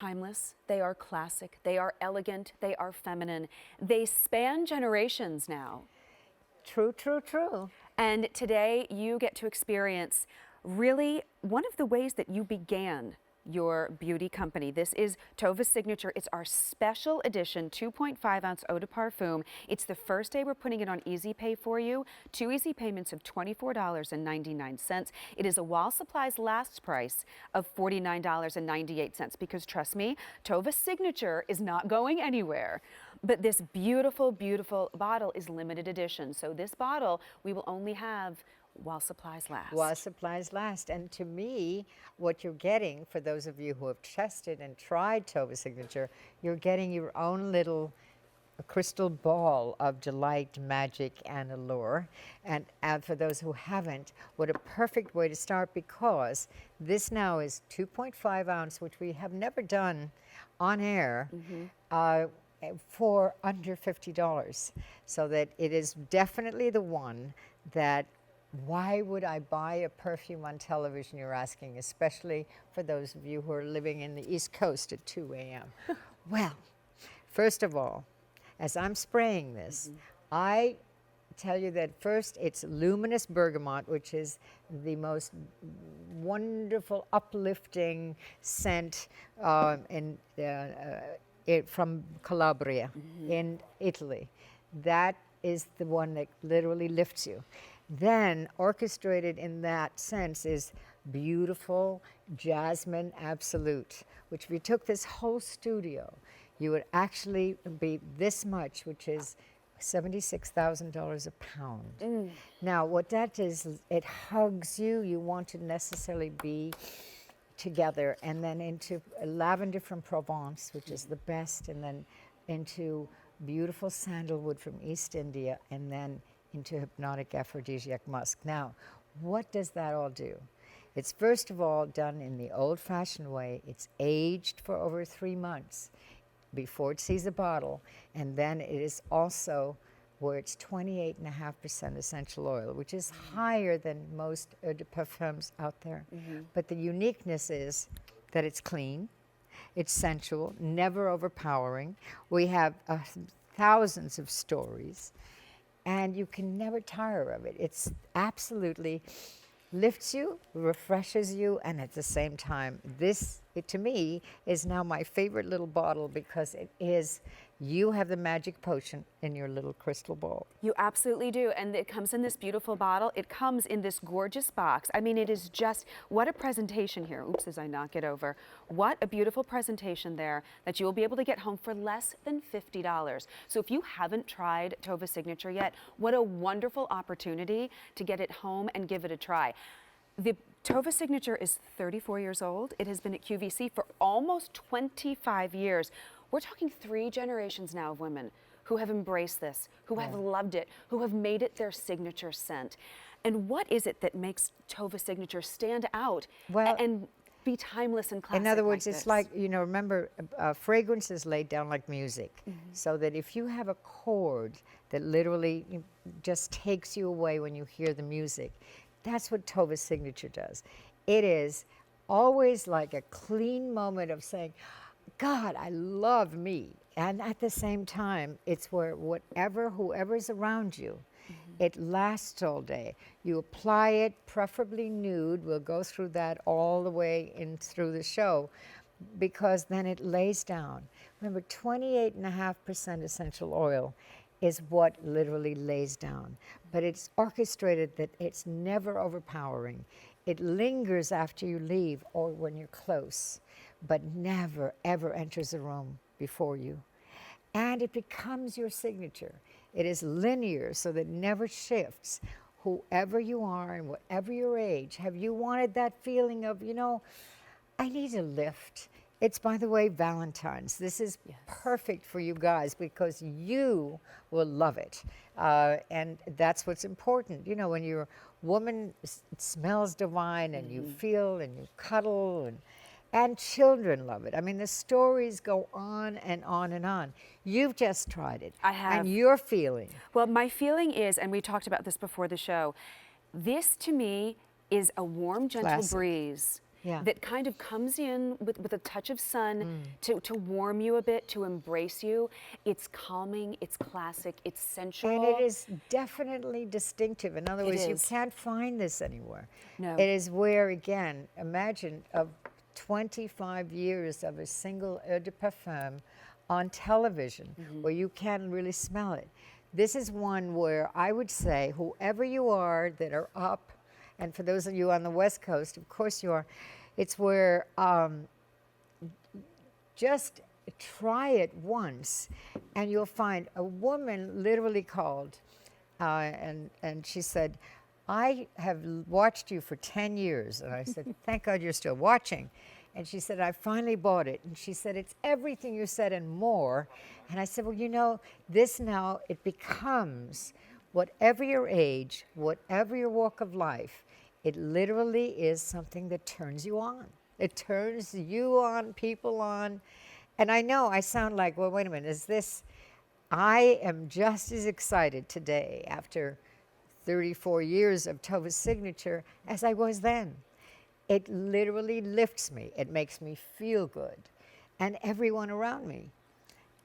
timeless, they are classic, they are elegant, they are feminine. They span generations now. True, true, true. And today you get to experience really one of the ways that you began your beauty company. This is TOVA Signature. It's our special edition 2.5 ounce Eau de Parfum. It's the first day we're putting it on Easy Pay for you. 2 easy payments of $24.99. It is a while supplies last price of $49.98 because trust me, TOVA Signature is not going anywhere. But this beautiful, beautiful bottle is limited edition. So this bottle we will only have while supplies last. While supplies last. And to me, what you're getting, for those of you who have tested and tried TOVA Signature, you're getting your own little crystal ball of delight, magic, and allure. And for those who haven't, what a perfect way to start, because this now is 2.5 ounce, which we have never done on air, for under $50. So that it is definitely the one that, why would I buy a perfume on television, you're asking, especially for those of you who are living in the East Coast at 2 a.m. Well, first of all, as I'm spraying this, I tell you that first it's luminous bergamot, which is the most wonderful, uplifting scent from Calabria in Italy. That is the one that literally lifts you. Then, orchestrated in that sense is beautiful jasmine absolute, which if you took this whole studio, you would actually be this much, which is $76,000 a pound. Now, what that is, it hugs you. You want to necessarily be together, and then into lavender from Provence, which is the best, and then into beautiful sandalwood from East India, and then into hypnotic aphrodisiac musk. Now, what does that all do? It's first of all done in the old-fashioned way. It's aged for over 3 months before it sees a bottle, and then it is also where it's 28.5% essential oil, which is higher than most eau de parfums out there. But the uniqueness is that it's clean, it's sensual, never overpowering. We have thousands of stories, and you can never tire of it. It's absolutely lifts you, refreshes you, and at the same time, to me, is now my favorite little bottle, because it is, you have the magic potion in your little crystal ball. You absolutely do, and it comes in this beautiful bottle. It comes in this gorgeous box. I mean, it is just, what a presentation here. Oops, as I knock it over. What a beautiful presentation there that you will be able to get home for less than $50. So if you haven't tried TOVA Signature yet, what a wonderful opportunity to get it home and give it a try. The TOVA Signature is 34 years old. It has been at QVC for almost 25 years. We're talking 3 generations now of women who have embraced this, who have loved it, who have made it their signature scent. And what is it that makes TOVA Signature stand out and be timeless and classic? In other words, like it's this? like, you know, remember, fragrance is laid down like music. So that if you have a chord that literally just takes you away when you hear the music, that's what TOVA Signature does. It is always like a clean moment of saying, God, I love me. And at the same time, it's where whoever's around you, it lasts all day. You apply it, preferably nude. We'll go through that all the way in through the show, because then it lays down. Remember, 28.5% essential oil is what literally lays down. But it's orchestrated that it's never overpowering. It lingers after you leave or when you're close, but never, ever enters a room before you. And it becomes your signature. It is linear, so that it never shifts. Whoever you are and whatever your age, have you wanted that feeling of, you know, I need a lift? It's, by the way, Valentine's. This is perfect for you guys, because you will love it. And that's what's important. You know, when your woman smells divine, and you feel and you cuddle, and children love it. I mean, the stories go on and on and on. You've just tried it. I have. And your feeling. Well, my feeling is, and we talked about this before the show, this to me is a warm, gentle Classic. breeze Yeah. that kind of comes in with a touch of sun to warm you a bit, to embrace you. It's calming, it's classic, it's sensual. And it is definitely distinctive. In other It words, you is. can't find this anywhere. No. It is where, again, imagine of 25 years of a single Eau de Parfum on television where you can't really smell it. This is one where I would say whoever you are that are up, and for those of you on the West Coast, of course you are, it's where just try it once and you'll find a woman literally called and she said, I have watched you for 10 years. And I said, thank God you're still watching. And she said, I finally bought it. And she said, it's everything you said and more. And I said, well, you know, this now, it becomes whatever your age, whatever your walk of life, it literally is something that turns you on. It turns you on, people on. And I know I sound like, well, wait a minute, is this, I am just as excited today after 34 years of TOVA Signature as I was then. It literally lifts me. It makes me feel good. And everyone around me.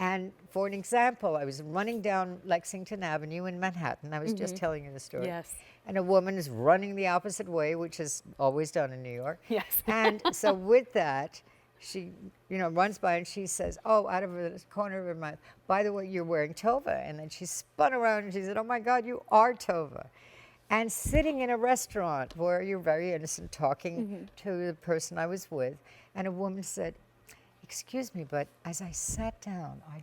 And for an example, I was running down Lexington Avenue in Manhattan. I was just telling you the story. Yes. And a woman is running the opposite way, which is always done in New York. Yes. And so with that, she, you know, runs by and she says, oh, out of the corner of her mouth, by the way, you're wearing TOVA. And then she spun around and she said, oh my God, you are TOVA. And sitting in a restaurant where you're very innocent talking to the person I was with, and a woman said, excuse me, but as I sat down, I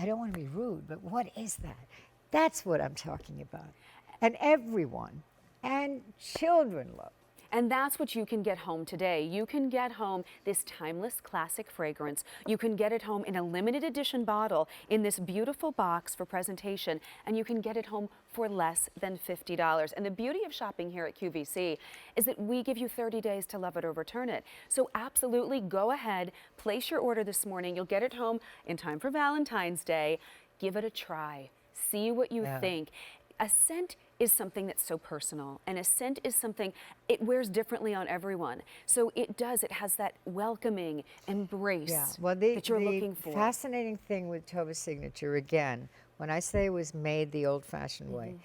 don't want to be rude, but what is that? That's what I'm talking about. And everyone, and children love. And that's what you can get home today. You can get home this timeless classic fragrance. You can get it home in a limited edition bottle in this beautiful box for presentation, and you can get it home for less than $50. And the beauty of shopping here at QVC is that we give you 30 days to love it or return it. So absolutely go ahead, place your order this morning. You'll get it home in time for Valentine's Day. Give it a try. See what you think. A scent is something that's so personal, and a scent is something, it wears differently on everyone. So it has that welcoming embrace that you're looking for. The fascinating thing with TOVA Signature, again, when I say it was made the old-fashioned way,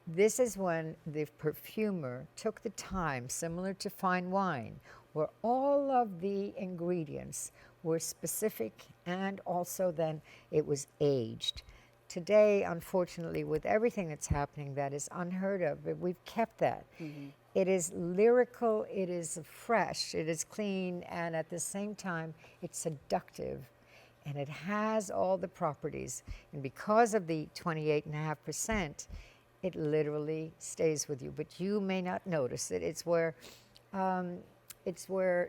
this is when the perfumer took the time, similar to fine wine, where all of the ingredients were specific and also then it was aged. Today, unfortunately, with everything that's happening, that is unheard of, but we've kept that. It is lyrical, it is fresh, it is clean, and at the same time, it's seductive. And it has all the properties. And because of the 28.5%, it literally stays with you. But you may not notice it. It's where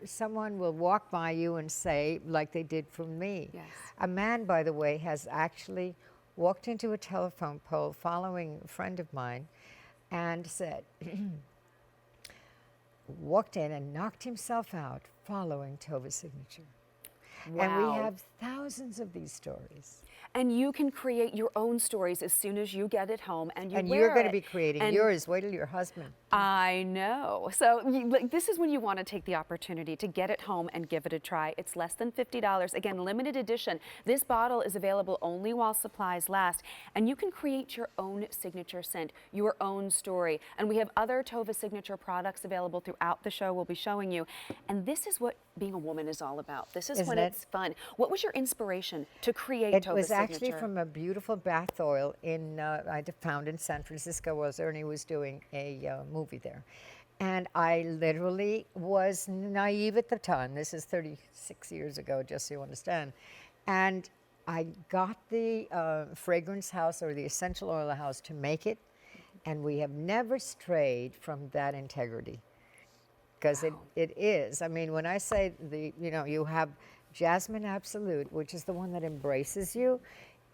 someone will walk by you and say, like they did for me. Yes. A man, by the way, has actually walked into a telephone pole following a friend of mine and said, walked in and knocked himself out following TOVA Signature. Wow. And we have thousands of these stories. And you can create your own stories as soon as you get it home and you And wear you're going to it. be creating And yours. Wait till your husband. I know. So this is when you want to take the opportunity to get it home and give it a try. It's less than $50. Again, limited edition. This bottle is available only while supplies last. And you can create your own signature scent, your own story. And we have other TOVA Signature products available throughout the show we'll be showing you. And this is what being a woman is all about. This is Isn't when it? it's fun. What was your inspiration to create It TOVA was Signature? actually from a beautiful bath oil I found in San Francisco, as Ernie was doing a movie there. And I literally was naive at the time. This is 36 years ago, just so you understand. And I got the fragrance house or the essential oil house to make it. And we have never strayed from that integrity. Because it is. I mean, when I say you have Jasmine Absolute, which is the one that embraces you,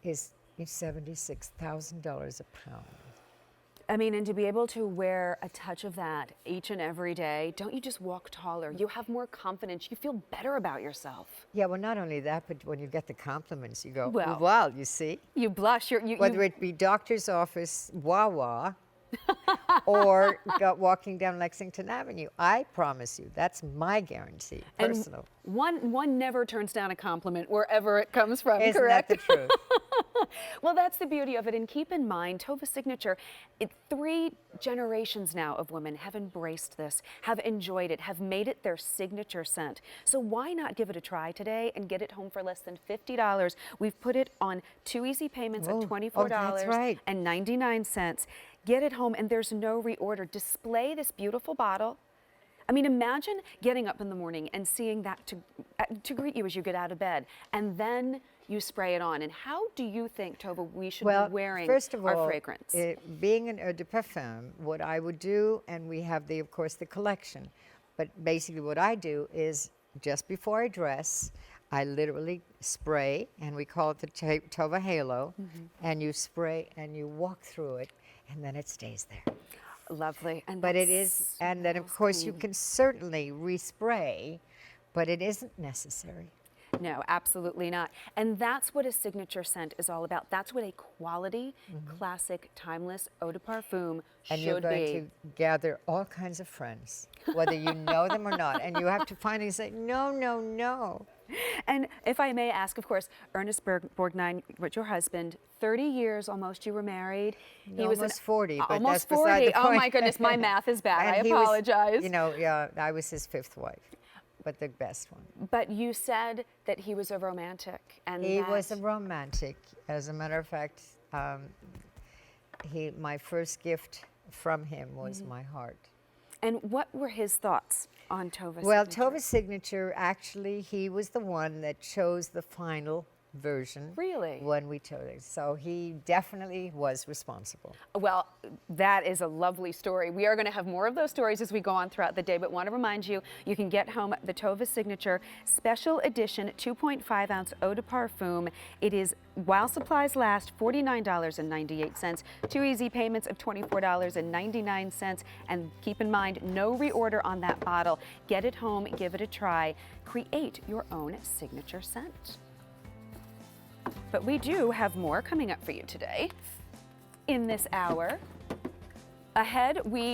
is $76,000 a pound. I mean, and to be able to wear a touch of that each and every day, don't you just walk taller? You have more confidence. You feel better about yourself. Yeah, well, not only that, but when you get the compliments, you go, Well, wow, you see? You blush. Whether it be doctor's office, Wawa, or walking down Lexington Avenue. I promise you, that's my guarantee, personal. And one never turns down a compliment wherever it comes from, Isn't correct? that the truth? Well, that's the beauty of it. And keep in mind, TOVA Signature, 3 generations now of women have embraced this, have enjoyed it, have made it their signature scent. So why not give it a try today and get it home for less than $50? We've put it on 2 easy payments of $24.99. That's right. Get it home, and there's no reorder. Display this beautiful bottle. I mean, imagine getting up in the morning and seeing that to greet you as you get out of bed, and then you spray it on. And how do you think, Tova, we should be wearing first of all, our fragrance? Being an Eau de Parfum, what I would do, and we have of course, the collection, but basically what I do is just before I dress, I literally spray, and we call it the TOVA Halo, and you spray and you walk through it, and then it stays there. Lovely. But it is, and then of course you can certainly respray, but it isn't necessary. No, absolutely not. And that's what a signature scent is all about. That's what a quality, classic, timeless Eau de Parfum And should you're going be. to gather all kinds of friends, whether you know them or not, and you have to finally say, no, no, no. And if I may ask, of course, Ernest Borgnine, your husband, 30 years almost you were married. He was almost 40, but almost that's beside 40. the point. Oh my goodness, my math is bad. I And he was, apologize. you know, yeah, I was his 5th wife, but the best one. But you said that he was a romantic, and He was a romantic. As a matter of fact, my first gift from him was my heart. And what were his thoughts on TOVA Well, Signature? TOVA Signature, actually, he was the one that chose the final version. Really? When we chose it. So he definitely was responsible. Well, that is a lovely story. We are going to have more of those stories as we go on throughout the day, but want to remind you, you can get home the TOVA Signature Special Edition 2.5-ounce Eau de Parfum. It is, while supplies last, $49.98, 2 easy payments of $24.99, and keep in mind, no reorder on that bottle. Get it home, give it a try, create your own signature scent. But we do have more coming up for you today in this hour. Ahead, we